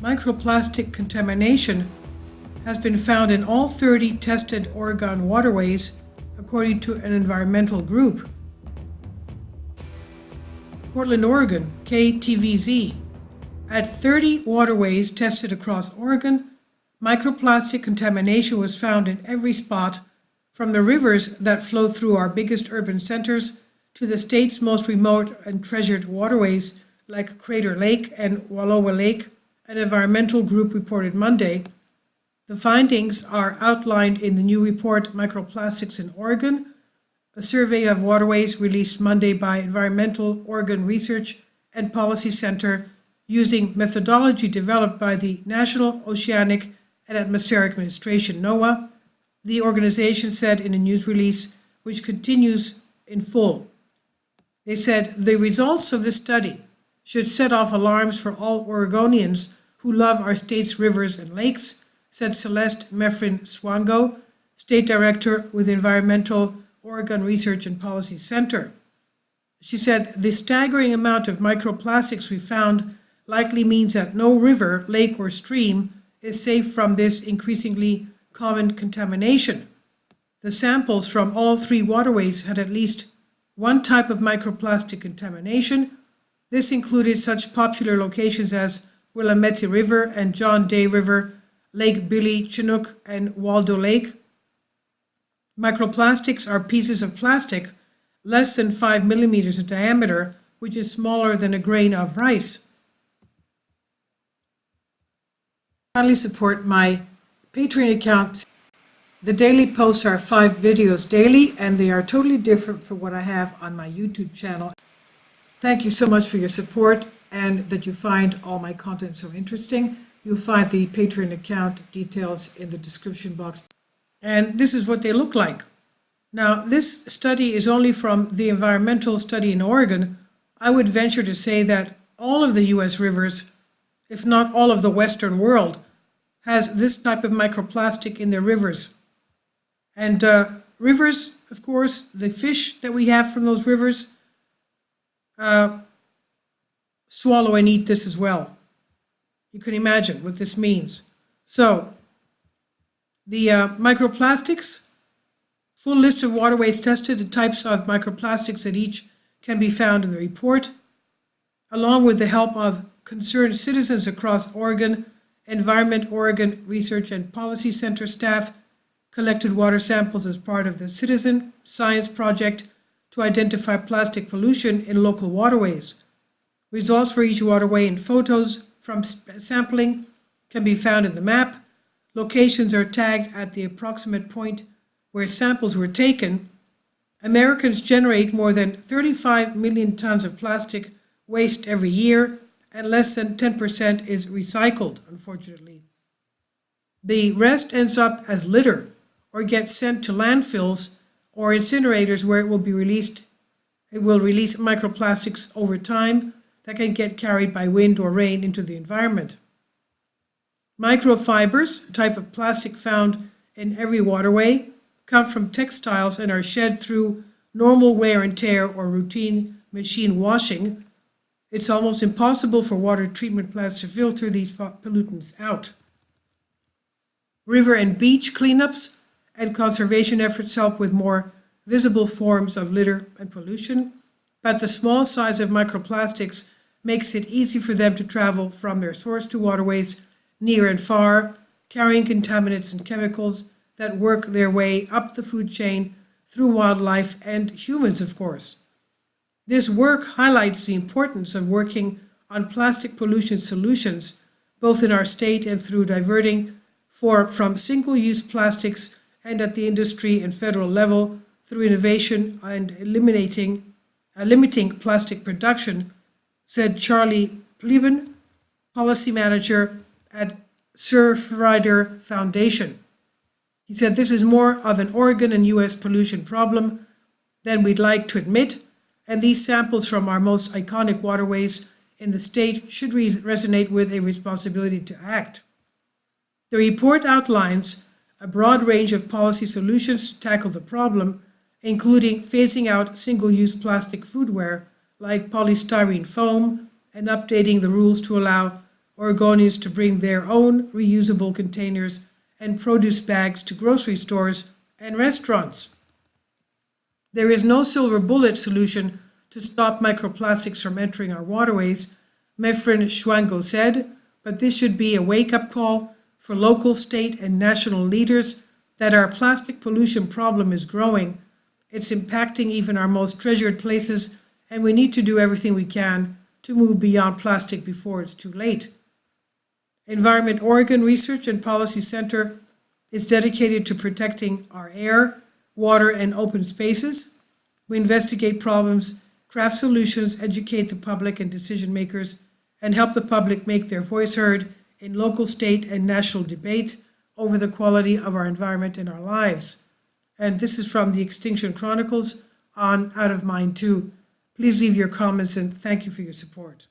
Microplastic contamination has been found in all 30 tested Oregon waterways, according to an environmental group. Portland, Oregon, KTVZ. At 30 waterways tested across Oregon, microplastic contamination was found in every spot, from the rivers that flow through our biggest urban centers to the state's most remote and treasured waterways like Crater Lake and Wallowa Lake, an environmental group reported Monday. The findings are outlined in the new report Microplastics in Oregon, a survey of waterways released Monday by Environmental Oregon Research and Policy Center using methodology developed by the National Oceanic and Atmospheric Administration, NOAA, the organization said in a news release, which continues in full. They said the results of this study should set off alarms for all Oregonians who love our state's rivers and lakes, said Celeste Meffrin-Swango, State Director with Environmental Oregon Research and Policy Center. She said the staggering amount of microplastics we found likely means that no river, lake, or stream is safe from this increasingly common contamination. The samples from all 3 waterways had at least one type of microplastic contamination. This included such popular locations as Willamette River and John Day River, Lake Billy, Chinook, and Waldo Lake. Microplastics are pieces of plastic less than 5 millimeters in diameter, which is smaller than a grain of rice. Kindly support my Patreon account. The daily posts are 5 videos daily, and they are totally different from what I have on my YouTube channel. Thank you so much for your support and that you find all my content so interesting. You'll find the Patreon account details in the description box. And this is what they look like. Now, this study is only from the environmental study in Oregon. I would venture to say that all of the U.S. rivers, if not all of the Western world, has this type of microplastic in their rivers. And rivers, of course, the fish that we have from those rivers swallow and eat this as well. You can imagine what this means. So, the microplastics, full list of waterways tested, the types of microplastics that each can be found in the report, along with the help of concerned citizens across Oregon. Environment Oregon Research and Policy Center staff collected water samples as part of the Citizen Science Project to identify plastic pollution in local waterways. Results for each waterway and photos from sampling can be found in the map. Locations are tagged at the approximate point where samples were taken. Americans generate more than 35 million tons of plastic waste every year, and less than 10% is recycled, unfortunately. The rest ends up as litter or gets sent to landfills or incinerators where it will be released. It will release microplastics over time that can get carried by wind or rain into the environment. Microfibers, a type of plastic found in every waterway, come from textiles and are shed through normal wear and tear or routine machine washing. It's almost impossible for water treatment plants to filter these pollutants out. River and beach cleanups and conservation efforts help with more visible forms of litter and pollution, but the small size of microplastics makes it easy for them to travel from their source to waterways near and far, carrying contaminants and chemicals that work their way up the food chain through wildlife and humans, of course. This work highlights the importance of working on plastic pollution solutions, both in our state and through diverting from single-use plastics and at the industry and federal level through innovation and limiting plastic production, said Charlie Pleben, policy manager at Surfrider Foundation. He said this is more of an Oregon and U.S. pollution problem than we'd like to admit, and these samples from our most iconic waterways in the state should resonate with a responsibility to act. The report outlines a broad range of policy solutions to tackle the problem, including phasing out single-use plastic foodware like polystyrene foam and updating the rules to allow Oregonians to bring their own reusable containers and produce bags to grocery stores and restaurants. There is no silver bullet solution to stop microplastics from entering our waterways, Mefren Schwango said, but this should be a wake-up call for local, state, and national leaders that our plastic pollution problem is growing. It's impacting even our most treasured places, and we need to do everything we can to move beyond plastic before it's too late. Environment Oregon Research and Policy Center is dedicated to protecting our air, water, and open spaces. We investigate problems, craft solutions, educate the public and decision makers, and help the public make their voice heard in local, state, and national debate over the quality of our environment and our lives. And this is from the Extinction Chronicles on Out of Mind 2. Please leave your comments and thank you for your support.